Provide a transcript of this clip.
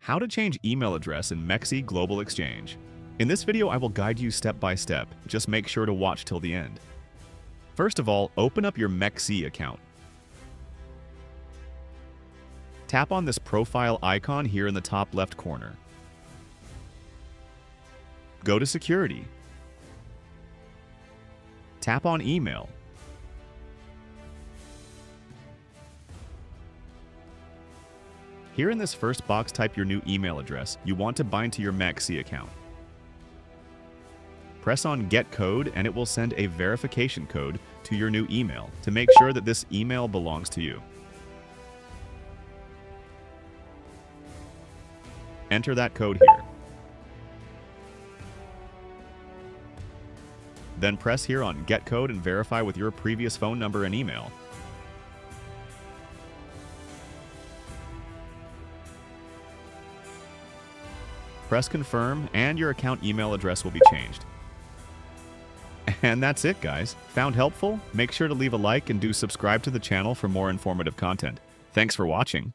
How to change email address in Mexc Global Exchange. In this video, I will guide you step by step. Just make sure to watch till the end. First of all, open up your Mexc account. Tap on this profile icon here in the top left corner. Go to Security. Tap on Email. Here in this first box, type your new email address you want to bind to your Mexc account. Press on Get Code and it will send a verification code to your new email to make sure that this email belongs to you. Enter that code here. Then press here on Get Code and verify with your previous phone number and email. Press Confirm and your account email address will be changed. And that's it, guys. Found helpful? Make sure to leave a like and do subscribe to the channel for more informative content. Thanks for watching.